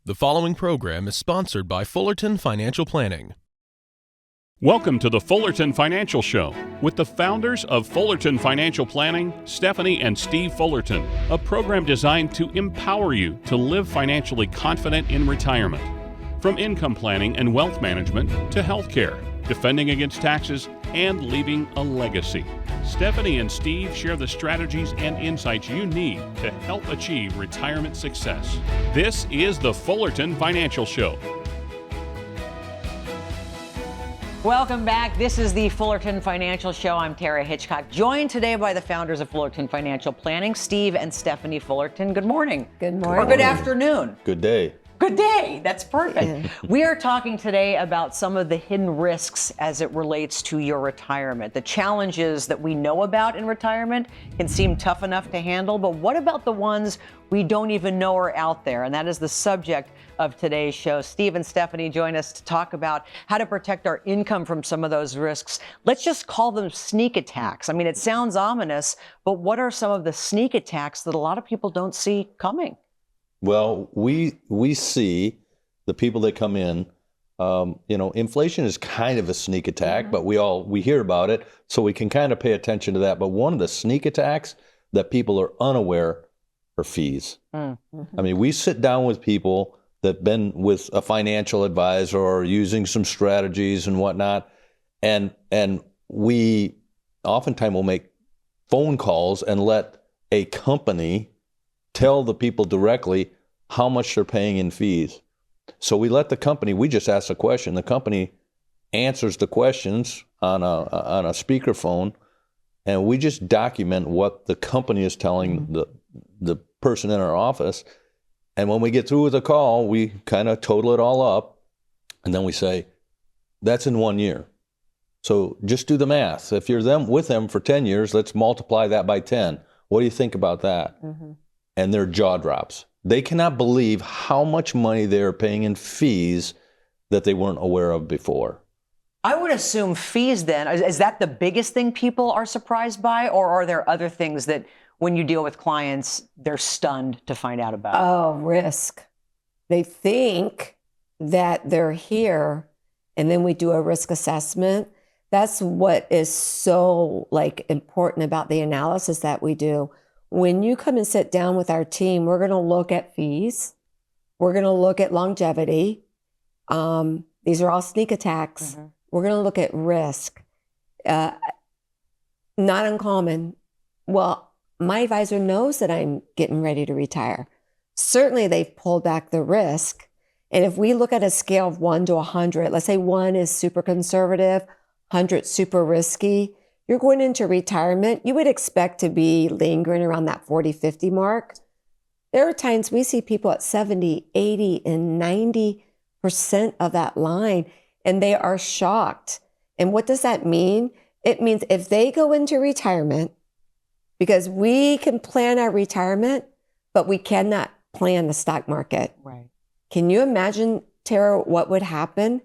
The following program is sponsored by Fullerton Financial Planning. Welcome to the Fullerton Financial Show with the founders of Fullerton Financial Planning, Stephanie and Steve Fullerton, a program designed to empower you to live financially confident in retirement. From income planning and wealth management to healthcare, defending against taxes, and leaving a legacy. Stephanie and Steve share the strategies and insights you need to help achieve retirement success. This is the Fullerton Financial Show. Welcome back. This is the Fullerton Financial Show. I'm Tara Hitchcock, joined today by the founders of Fullerton Financial Planning, Steve and Stephanie Fullerton. Good morning. Good morning. Or good afternoon. Good day. Good day. That's perfect. We are talking today about some of the hidden risks as it relates to your retirement. The challenges that we know about in retirement can seem tough enough to handle, but what about the ones we don't even know are out there? And that is the subject of today's show. Steve and Stephanie join us to talk about how to protect our income from some of those risks. Let's just call them sneak attacks. I mean, it sounds ominous, but what are some of the sneak attacks that a lot of people don't see coming? Well, we see the people that come in, inflation is kind of a sneak attack, but we hear about it, so we can kind of pay attention to that. But one of the sneak attacks that people are unaware are fees. I mean, we sit down with people that've been with a financial advisor or using some strategies and whatnot, and we oftentimes will make phone calls and let a company tell the people directly how much they're paying in fees. So we let the company, we just ask the question. The company answers the questions on a speakerphone, and we just document what the company is telling the person in our office. And when we get through with the call, we kind of total it all up, and then we say, that's in 1 year. So just do the math. If you're with them for 10 years, let's multiply that by 10. What do you think about that? And their jaw drops. They cannot believe how much money they're paying in fees that they weren't aware of before. I would assume fees then, is that the biggest thing people are surprised by, or are there other things that when you deal with clients, they're stunned to find out about? Oh, risk. They think that they're here, and then we do a risk assessment. That's what is so important about the analysis that we do. When you come and sit down with our team, we're going to look at fees. We're going to look at longevity. These are all sneak attacks. We're going to look at risk. Not uncommon. Well, my advisor knows that I'm getting ready to retire. Certainly, they've pulled back the risk. And if we look at a scale of 1 to 100, let's say 1 is super conservative, 100 super risky, you're going into retirement, you would expect to be lingering around that 40, 50 mark. There are times we see people at 70, 80, and 90% of that line, and they are shocked. And what does that mean? It means if they go into retirement, because we can plan our retirement, but we cannot plan the stock market. Right. Can you imagine, Tara, what would happen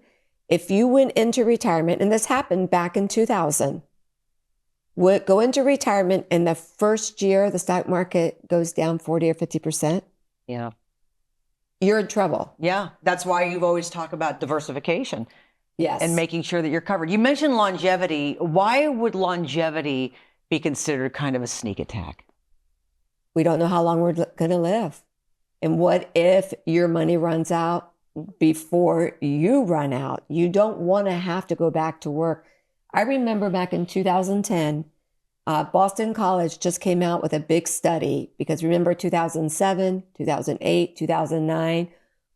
if you went into retirement, and this happened back in 2000, would go into retirement and the first year the stock market goes down 40 or 50%? Yeah. You're in trouble. Yeah. That's why you've always talked about diversification. Yes. And making sure that you're covered. You mentioned longevity. Why would longevity be considered kind of a sneak attack? We don't know how long we're going to live. And what if your money runs out before you run out? You don't want to have to go back to work. I remember back in 2010, Boston College just came out with a big study because remember 2007, 2008, 2009,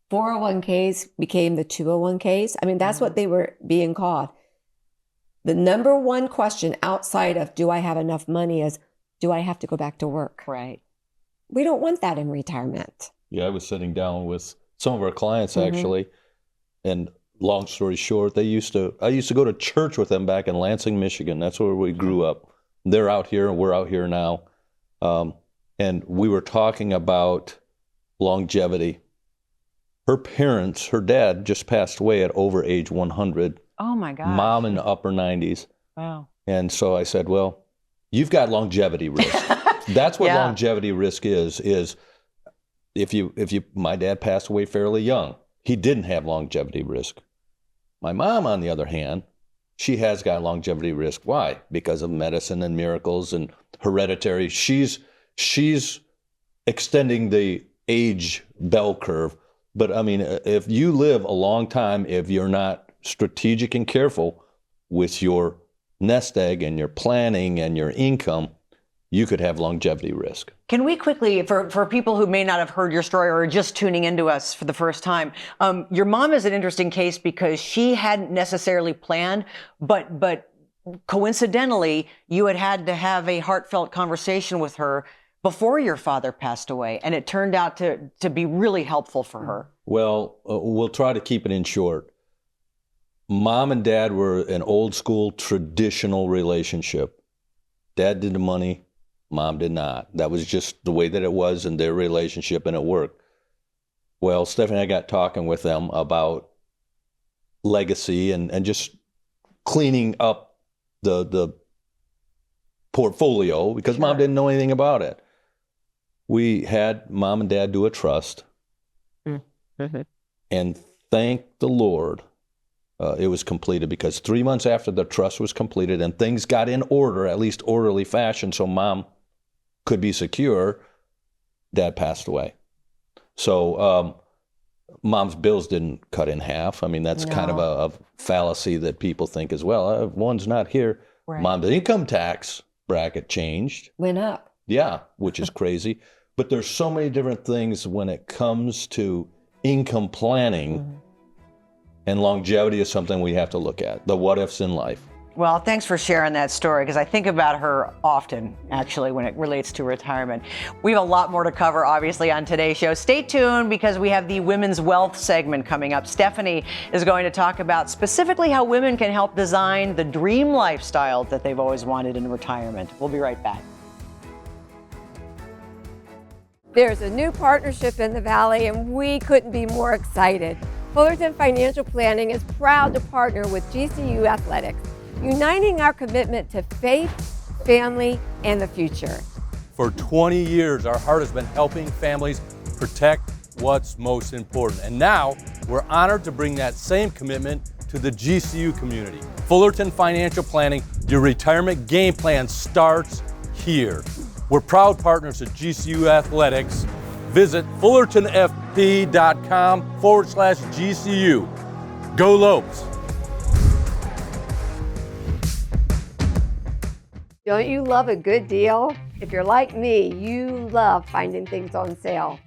401ks became the 201ks. I mean, that's what they were being called. The number one question outside of do I have enough money is, do I have to go back to work? Right. We don't want that in retirement. Yeah, I was sitting down with some of our clients actually, and long story short, I used to go to church with them back in Lansing, Michigan. That's where we grew up. They're out here and we're out here now. And we were talking about longevity. Her parents, her dad just passed away at over age 100. Oh my gosh. Mom in the upper 90s. Wow. And so I said, well, you've got longevity risk. That's what longevity risk is my dad passed away fairly young. He didn't have longevity risk. My mom, on the other hand, she has got longevity risk. Why? Because of medicine and miracles and hereditary. She's extending the age bell curve. But I mean, if you live a long time, if you're not strategic and careful with your nest egg and your planning and your income, you could have longevity risk. Can we quickly, for people who may not have heard your story or are just tuning into us for the first time, your mom is an interesting case because she hadn't necessarily planned, but coincidentally, you had to have a heartfelt conversation with her before your father passed away, and it turned out to be really helpful for her. Well, we'll try to keep it in short. Mom and dad were an old school traditional relationship. Dad did the money, mom did not. That was just the way that it was in their relationship, and it worked. Well, Stephanie and I got talking with them about legacy and just cleaning up the portfolio because Mom didn't know anything about it. We had Mom and Dad do a trust, and thank the Lord it was completed, because 3 months after the trust was completed and things got in order, at least orderly fashion, so Mom could be secure, Dad passed away. So Mom's bills didn't cut in half. I mean, that's kind of a fallacy that people think as well. If one's not here, Right. Mom's income tax bracket changed. Went up. Yeah, which is crazy. But there's so many different things when it comes to income planning, and longevity is something we have to look at, the what ifs in life. Well, thanks for sharing that story, because I think about her often, actually, when it relates to retirement. We have a lot more to cover, obviously, on today's show. Stay tuned, because we have the Women's Wealth segment coming up. Stephanie is going to talk about specifically how women can help design the dream lifestyle that they've always wanted in retirement. We'll be right back. There's a new partnership in the Valley, and we couldn't be more excited. Fullerton Financial Planning is proud to partner with GCU Athletics, uniting our commitment to faith, family, and the future. For 20 years, our heart has been helping families protect what's most important. And now, we're honored to bring that same commitment to the GCU community. Fullerton Financial Planning, your retirement game plan starts here. We're proud partners of GCU Athletics. Visit fullertonfp.com/GCU. Go Lopes! Don't you love a good deal? If you're like me, you love finding things on sale.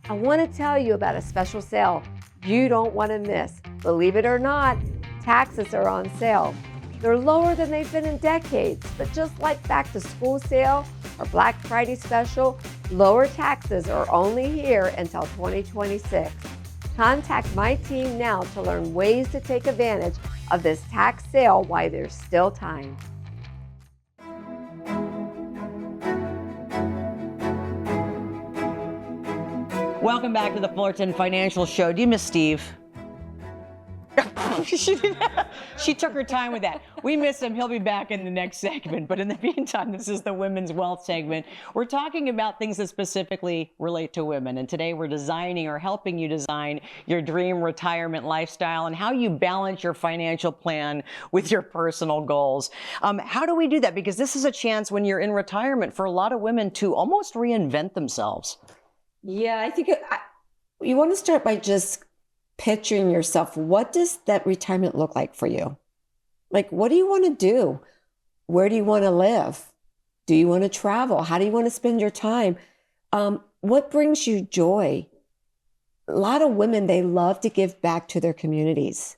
I want to tell you about a special sale you don't want to miss. Believe it or not, taxes are on sale. They're lower than they've been in decades, but just like back to school sale or Black Friday special, lower taxes are only here until 2026. Contact my team now to learn ways to take advantage of this tax sale while there's still time. Welcome back to the Fullerton Financial Show. Do you miss Steve? She took her time with that. We miss him. He'll be back in the next segment. But in the meantime, this is the Women's Wealth segment. We're talking about things that specifically relate to women. And today we're designing, or helping you design, your dream retirement lifestyle and how you balance your financial plan with your personal goals. How do we do that? Because this is a chance when you're in retirement for a lot of women to almost reinvent themselves. Yeah, I think you want to start by just picturing yourself. What does that retirement look like for you? Like, what do you want to do? Where do you want to live? Do you want to travel? How do you want to spend your time? What brings you joy? A lot of women, they love to give back to their communities.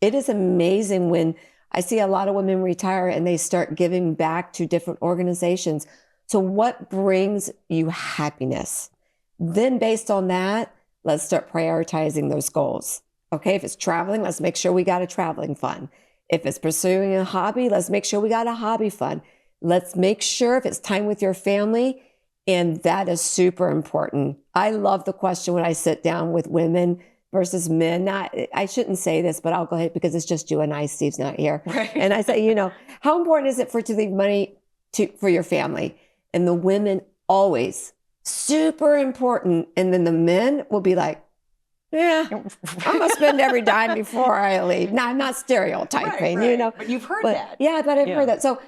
It is amazing when I see a lot of women retire and they start giving back to different organizations. So what brings you happiness? Then based on that, let's start prioritizing those goals. Okay, if it's traveling, let's make sure we got a traveling fund. If it's pursuing a hobby, let's make sure we got a hobby fund. Let's make sure if it's time with your family, and that is super important. I love the question when I sit down with women versus men. I shouldn't say this, but I'll go ahead because it's just you and I. Steve's not here. Right. And I say, how important is it to leave money for your family? And the women always Super important. And then the men will be like, yeah, I'm going to spend every dime before I leave. Now, I'm not stereotyping, Right. you know. But you've heard But, that. yeah, but I've heard that. So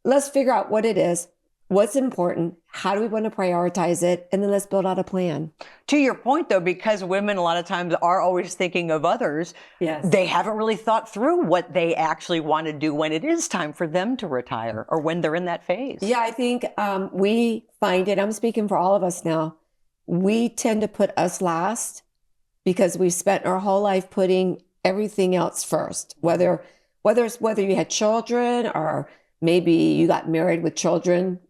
let's figure out what it is, what's important, how do we want to prioritize it, and then let's build out a plan. To your point, though, because women a lot of times are always thinking of others, Yes. they haven't really thought through what they actually want to do when it is time for them to retire or when they're in that phase. Yeah, I think we find it, I'm speaking for all of us now, we tend to put us last because we've spent our whole life putting everything else first, whether you had children or maybe you got married with children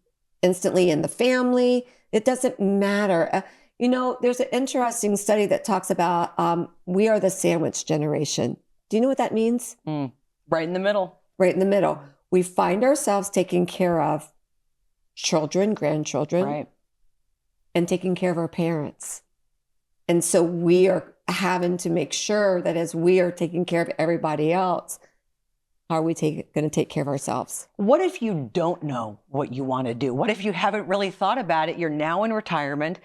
instantly in the family. It doesn't matter. You know, there's an interesting study that talks about we are the sandwich generation. Do you know what that means? Right in the middle. Right in the middle. We find ourselves taking care of children, grandchildren, Right. and taking care of our parents. And so we are having to make sure that as we are taking care of everybody else, how are we going to take care of ourselves? What if you don't know what you want to do? What if you haven't really thought about it? You're now in retirement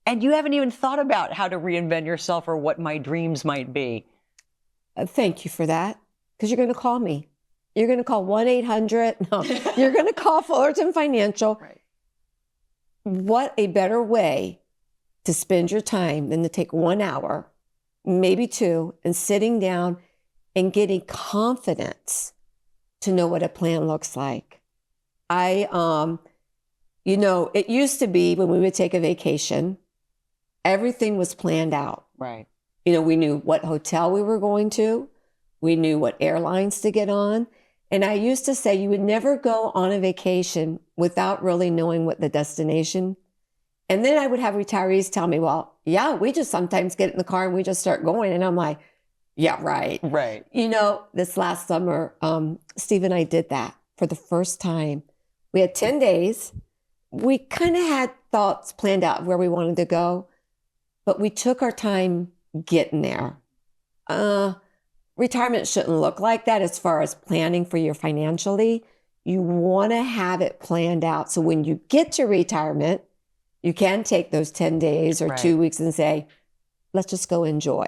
and you haven't even thought about how to reinvent yourself or what my dreams might be. Thank you for that, because you're going to call me. You're going to call 1-800. No, you're going to call Fullerton Financial. Right. What a better way to spend your time than to take 1 hour, maybe 2, and sitting down and getting confidence to know what a plan looks like. You know, it used to be when we would take a vacation, everything was planned out. Right. You know, we knew what hotel we were going to. We knew what airlines to get on. And I used to say you would never go on a vacation without really knowing what the destination. And then I would have retirees tell me, well, yeah, we just sometimes get in the car and we just start going. And I'm like, yeah, right. Right. You know, this last summer, Steve and I did that for the first time. We had 10 days. We kind of had thoughts planned out where we wanted to go, but we took our time getting there. Retirement shouldn't look like that as far as planning for your financially. You want to have it planned out. So when you get to retirement, you can take those 10 days or 2 weeks and say, let's just go enjoy.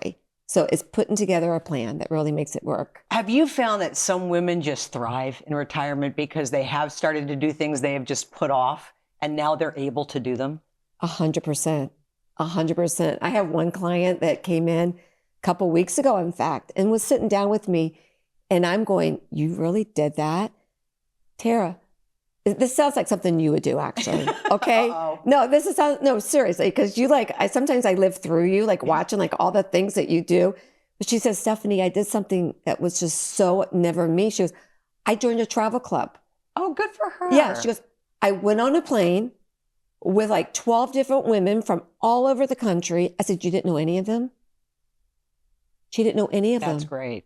So it's putting together a plan that really makes it work. Have you found that some women just thrive in retirement because they have started to do things they have just put off and now they're able to do them? 100%. 100%. I have one client that came in a couple weeks ago, in fact, and was sitting down with me. And I'm going, you really did that? Tara, this sounds like something you would do, actually. Okay. No, seriously, because sometimes I live through you, like watching like all the things that you do. But she says, Stephanie, I did something that was just so never me. She goes, I joined a travel club. Oh, good for her. Yeah. She goes, I went on a plane with like 12 different women from all over the country. I said, you didn't know any of them? She didn't know any of them. That's great.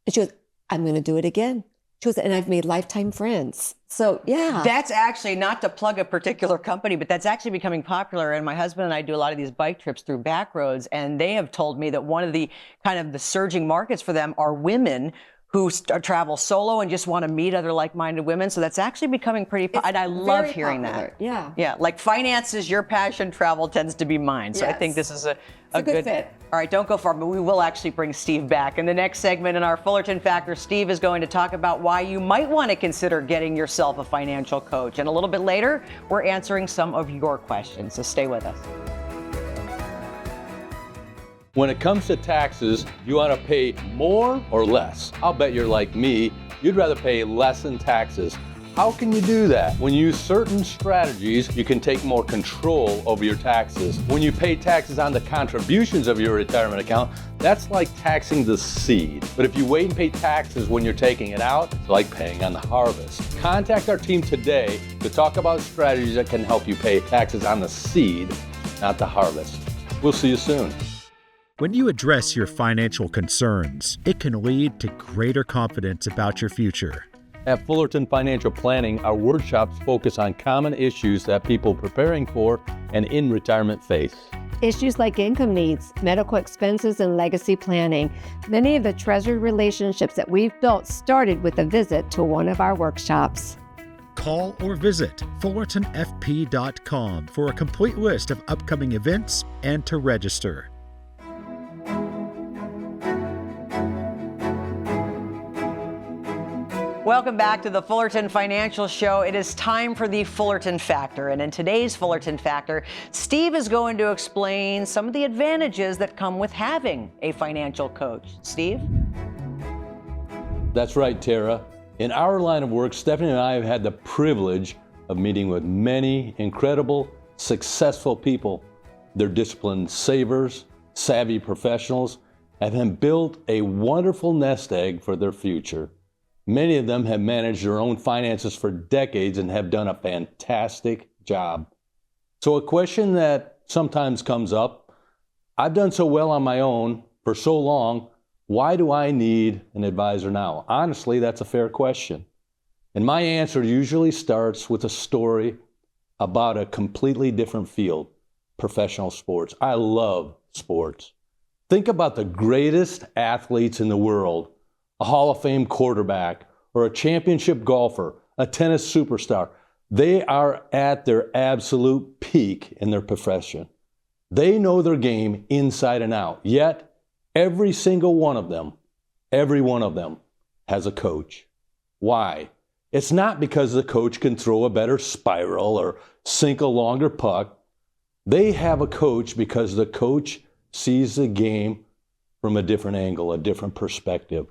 And she goes, I'm going to do it again. She goes, and I've made lifetime friends. So, yeah. That's actually, not to plug a particular company, but that's actually becoming popular. And my husband and I do a lot of these bike trips through back roads. And they have told me that one of the kind of the surging markets for them are women who travel solo and just want to meet other like-minded women. So that's actually becoming pretty popular. And I love hearing popular. that. Yeah. Yeah. Like finance is your passion, travel tends to be mine. So I think this is a good fit. All right, don't go far, but we will actually bring Steve back. In the next segment in our Fullerton Factor, Steve is going to talk about why you might want to consider getting yourself a financial coach. And a little bit later, we're answering some of your questions. So stay with us. When it comes to taxes, you want to pay more or less? I'll bet you're like me, you'd rather pay less in taxes. How can you do that? When you use certain strategies, you can take more control over your taxes. When you pay taxes on the contributions of your retirement account, that's like taxing the seed. But if you wait and pay taxes when you're taking it out, it's like paying on the harvest. Contact our team today to talk about strategies that can help you pay taxes on the seed, not the harvest. We'll see you soon. When you address your financial concerns, it can lead to greater confidence about your future. At Fullerton Financial Planning, our workshops focus on common issues that people preparing for and in retirement face. Issues like income needs, medical expenses, and legacy planning. Many of the treasured relationships that we've built started with a visit to one of our workshops. Call or visit fullertonfp.com for a complete list of upcoming events and to register. Welcome back to the Fullerton Financial Show. It is time for the Fullerton Factor. And in today's Fullerton Factor, Steve is going to explain some of the advantages that come with having a financial coach. Steve? That's right, Tara. In our line of work, Stephanie and I have had the privilege of meeting with many incredible, successful people. They're disciplined savers, savvy professionals, and have built a wonderful nest egg for their future. Many of them have managed their own finances for decades and have done a fantastic job. So a question that sometimes comes up, I've done so well on my own for so long, why do I need an advisor now? Honestly, that's a fair question. And my answer usually starts with a story about a completely different field, professional sports. I love sports. Think about the greatest athletes in the world, a Hall of Fame quarterback, or a championship golfer, a tennis superstar. They are at their absolute peak in their profession. They know their game inside and out, yet every single one of them, every one of them has a coach. Why? It's not because the coach can throw a better spiral or sink a longer puck. They have a coach because the coach sees the game from a different angle, a different perspective.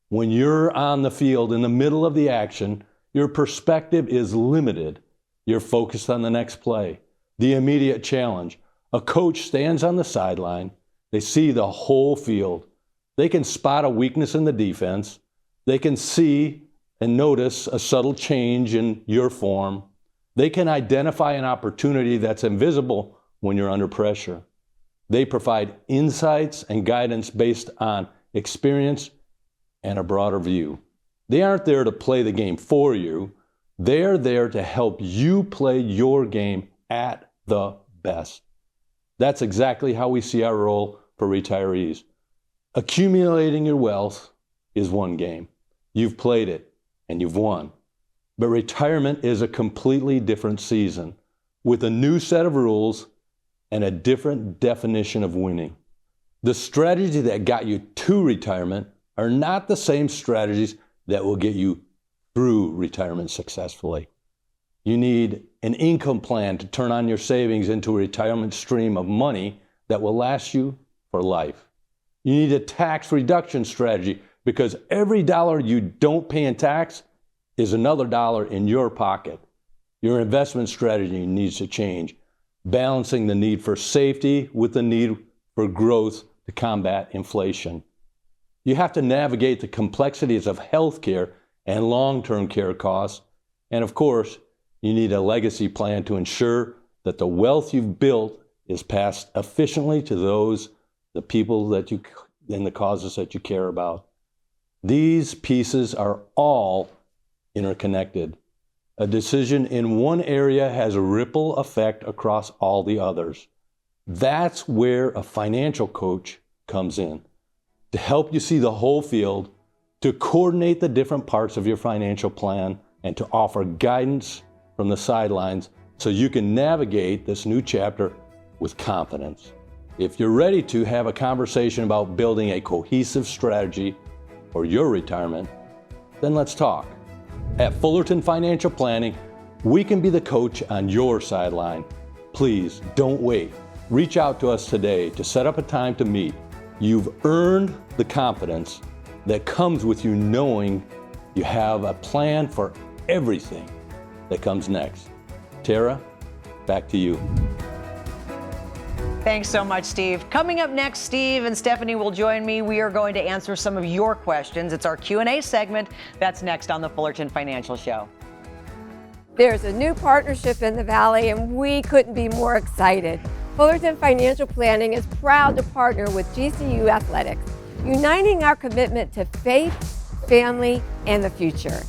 When you're on the field in the middle of the action, your perspective is limited. You're focused on the next play, the immediate challenge. A coach stands on the sideline. They see the whole field. They can spot a weakness in the defense. They can see and notice a subtle change in your form. They can identify an opportunity that's invisible when you're under pressure. They provide insights and guidance based on experience and a broader view. They aren't there to play the game for you. They're there to help you play your game at the best. That's exactly how we see our role for retirees. Accumulating your wealth is one game. You've played it and you've won. But retirement is a completely different season with a new set of rules and a different definition of winning. The strategy that got you to retirement are not the same strategies that will get you through retirement successfully. You need an income plan to turn on your savings into a retirement stream of money that will last you for life. You need a tax reduction strategy because every dollar you don't pay in tax is another dollar in your pocket. Your investment strategy needs to change, balancing the need for safety with the need for growth to combat inflation. You have to navigate the complexities of healthcare and long-term care costs. And of course, you need a legacy plan to ensure that the wealth you've built is passed efficiently to the people that you, and the causes that you care about. These pieces are all interconnected. A decision in one area has a ripple effect across all the others. That's where a financial coach comes in, to help you see the whole field, to coordinate the different parts of your financial plan, and to offer guidance from the sidelines so you can navigate this new chapter with confidence. If you're ready to have a conversation about building a cohesive strategy for your retirement, then let's talk. At Fullerton Financial Planning, we can be the coach on your sideline. Please don't wait. Reach out to us today to set up a time to meet. You've earned the confidence that comes with you knowing you have a plan for everything that comes next. Tara, back to you. Thanks so much, Steve. Coming up next, Steve and Stephanie will join me. We are going to answer some of your questions. It's our Q&A segment. That's next on the Fullerton Financial Show. There's a new partnership in the Valley, and we couldn't be more excited. Fullerton Financial Planning is proud to partner with GCU Athletics, uniting our commitment to faith, family, and the future.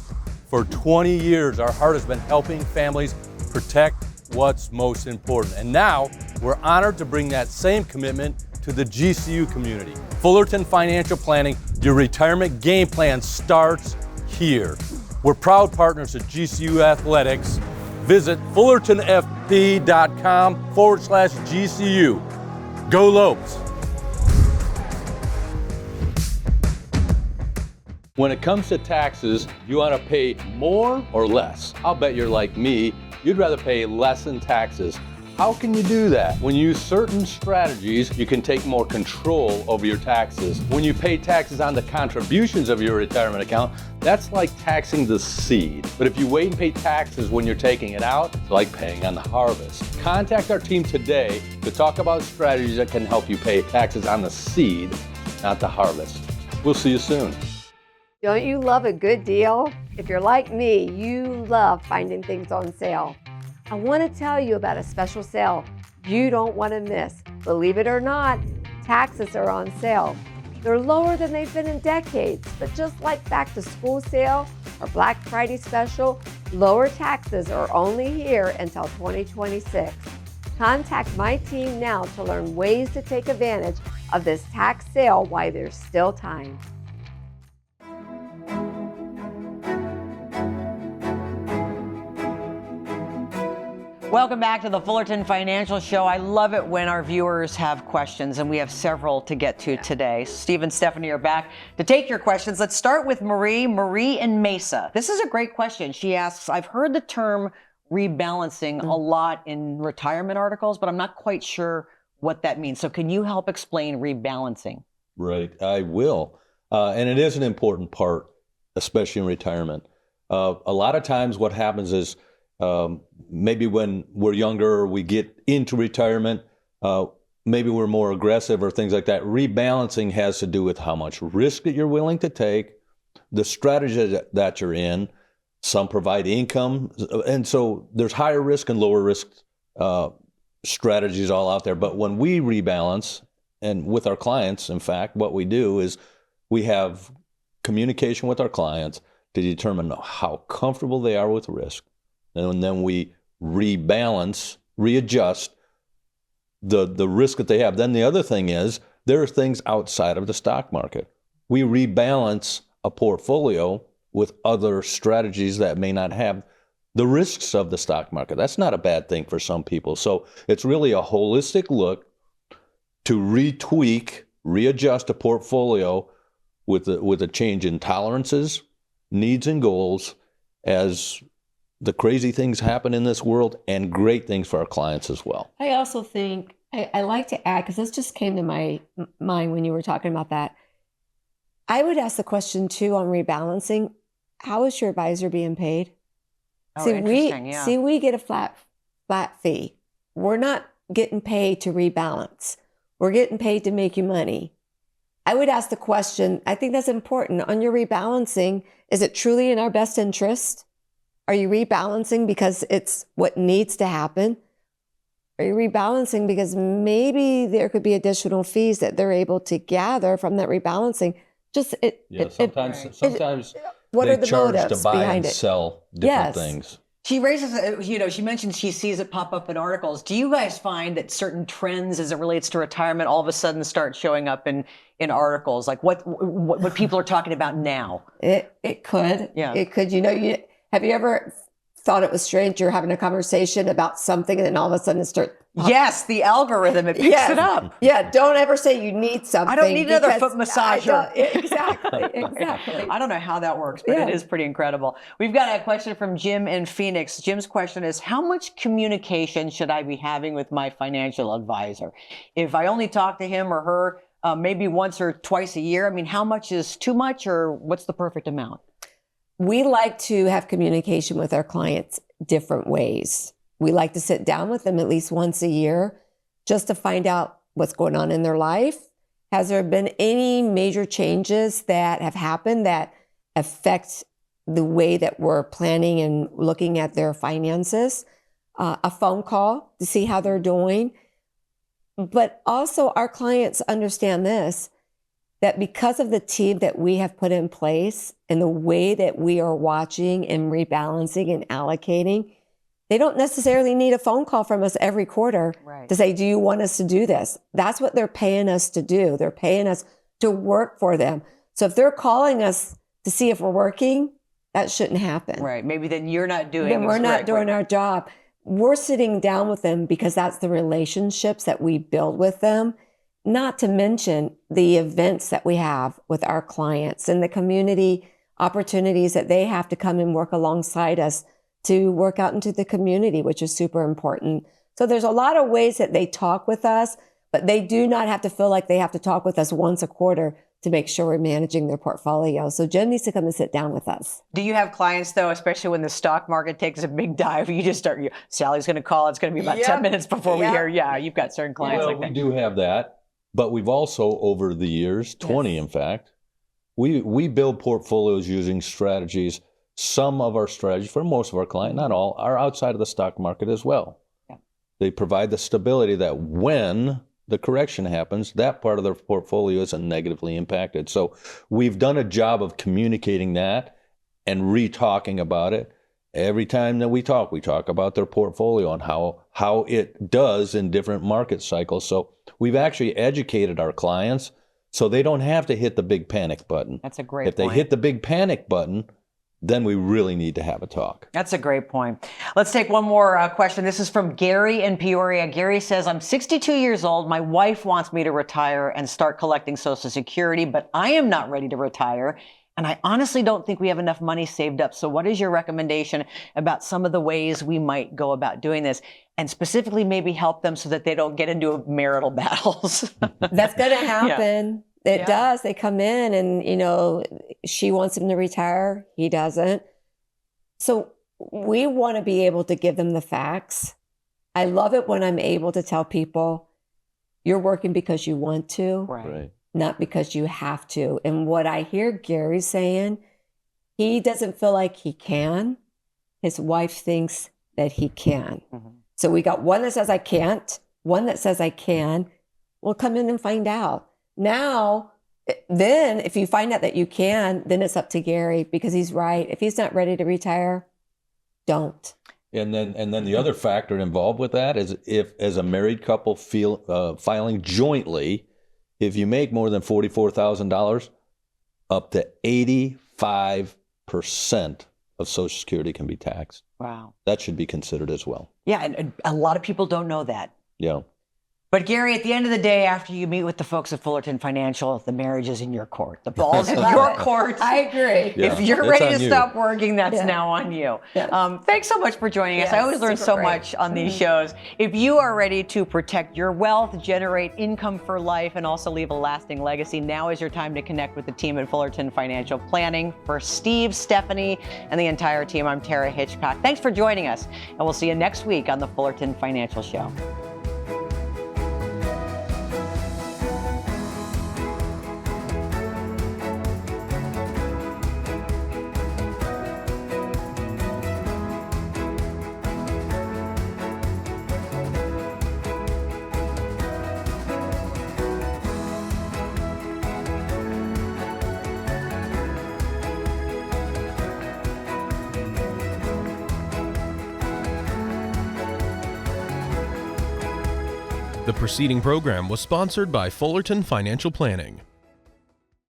For 20 years, our heart has been helping families protect what's most important. And now, we're honored to bring that same commitment to the GCU community. Fullerton Financial Planning, your retirement game plan starts here. We're proud partners of GCU Athletics. Visit fullertonfp.com/GCU. Go Lopes! When it comes to taxes, you want to pay more or less? I'll bet you're like me, you'd rather pay less in taxes. How can you do that? When you use certain strategies, you can take more control over your taxes. When you pay taxes on the contributions of your retirement account, that's like taxing the seed. But if you wait and pay taxes when you're taking it out, it's like paying on the harvest. Contact our team today to talk about strategies that can help you pay taxes on the seed, not the harvest. We'll see you soon. Don't you love a good deal? If you're like me, you love finding things on sale. I want to tell you about a special sale you don't want to miss. Believe it or not, taxes are on sale. They're lower than they've been in decades, but just like back to school sale or Black Friday special, lower taxes are only here until 2026. Contact my team now to learn ways to take advantage of this tax sale while there's still time. Welcome back to the Fullerton Financial Show. I love it when our viewers have questions, and we have several to get to today. Steve and Stephanie are back to take your questions. Let's start with Marie. Marie in Mesa. This is a great question. She asks, I've heard the term rebalancing a lot in retirement articles, but I'm not quite sure what that means. So can you help explain rebalancing? Right, I will. And it is an important part, especially in retirement. A lot of times what happens is maybe when we're younger, we get into retirement, maybe we're more aggressive or things like that. Rebalancing has to do with how much risk that you're willing to take, the strategy that you're in. Some provide income. And so there's higher risk and lower risk strategies all out there. But when we rebalance, and with our clients, in fact, what we do is we have communication with our clients to determine how comfortable they are with risk. And then we rebalance, readjust the risk that they have. Then the other thing is there are things outside of the stock market. We rebalance a portfolio with other strategies that may not have the risks of the stock market. That's not a bad thing for some people. So it's really a holistic look to retweak, readjust a portfolio with a change in tolerances, needs, and goals as the crazy things happen in this world, and great things for our clients as well. I also think, I like to add, because this just came to my mind when you were talking about that. I would ask the question too on rebalancing, how is your advisor being paid? Oh, See, interesting, yeah. we get a flat fee. We're not getting paid to rebalance. We're getting paid to make you money. I would ask the question, I think that's important. On your rebalancing, is it truly in our best interest? Are you rebalancing because it's what needs to happen? Are you rebalancing because maybe there could be additional fees that they're able to gather from that rebalancing? Sometimes what they are the charge motives to buy behind and it? sell different Yes. things. She raises, she mentions she sees it pop up in articles. Do you guys find that certain trends as it relates to retirement all of a sudden start showing up in articles? Like what people are talking about now? It could. Yeah. It could. Have you ever thought it was strange you're having a conversation about something and then all of a sudden it starts? Yes, the algorithm, it picks it up. Yeah, don't ever say you need something. I don't need another foot massager. Exactly. I don't know how that works, but it is pretty incredible. We've got a question from Jim in Phoenix. Jim's question is, how much communication should I be having with my financial advisor? If I only talk to him or her maybe once or twice a year, I mean, how much is too much, or what's the perfect amount? We like to have communication with our clients different ways. We like to sit down with them at least once a year just to find out what's going on in their life. Has there been any major changes that have happened that affect the way that we're planning and looking at their finances? A phone call to see how they're doing. But also our clients understand this, that because of the team that we have put in place and the way that we are watching and rebalancing and allocating, they don't necessarily need a phone call from us every quarter to say, do you want us to do this? That's what they're paying us to do. They're paying us to work for them. So if they're calling us to see if we're working, That shouldn't happen. Right. Maybe then you're not doing Then we're not correct, doing right? our job. We're sitting down with them because that's the relationships that we build with them, not to mention the events that we have with our clients and the community opportunities that they have to come and work alongside us to work out into the community, which is super important. So there's a lot of ways that they talk with us, but they do not have to feel like they have to talk with us once a quarter to make sure we're managing their portfolio. So Jen needs to come and sit down with us. Do you have clients, though, especially when the stock market takes a big dive, you just start, Sally's going to call, it's going to be about 10 minutes before we hear, you've got certain clients like that. We do have that, but we've also, over the years, 20 in fact, we build portfolios using strategies. Some of our strategies, for most of our clients, not all, are outside of the stock market as well. Yeah. They provide the stability that when the correction happens, that part of their portfolio isn't negatively impacted. So we've done a job of communicating that and re-talking about it. Every time that we talk about their portfolio and how it does in different market cycles. So we've actually educated our clients so they don't have to hit the big panic button. That's a great point. If they hit the big panic button, then we really need to have a talk. That's a great point. Let's take one more question. This is from Gary in Peoria. Gary says, I'm 62 years old. My wife wants me to retire and start collecting Social Security, but I am not ready to retire. And I honestly don't think we have enough money saved up. So what is your recommendation about some of the ways we might go about doing this? And specifically maybe help them so that they don't get into marital battles. That's going to happen. Yeah. It does. They come in and, she wants him to retire. He doesn't. So we want to be able to give them the facts. I love it when I'm able to tell people, you're working because you want to, Right. not because you have to. And what I hear Gary saying, he doesn't feel like he can. His wife thinks that he can. Mm-hmm. So we got one that says I can't, one that says I can. We'll come in and find out. Now, then if you find out that you can, then it's up to Gary because he's right. If he's not ready to retire, don't. And then the other factor involved with that is if, as a married couple filing jointly, if you make more than $44,000, up to 85% of Social Security can be taxed. Wow. That should be considered as well. Yeah, and a lot of people don't know that. Yeah. But Gary, at the end of the day, after you meet with the folks at Fullerton Financial, the marriage is in your court. The ball's in your court. I agree. Yeah, if you're ready to stop working, that's now on you. Yes. Thanks so much for joining us. I always learn so much on these shows. If you are ready to protect your wealth, generate income for life, and also leave a lasting legacy, now is your time to connect with the team at Fullerton Financial Planning. For Steve, Stephanie, and the entire team, I'm Tara Hitchcock. Thanks for joining us, and we'll see you next week on the Fullerton Financial Show. The preceding program was sponsored by Fullerton Financial Planning.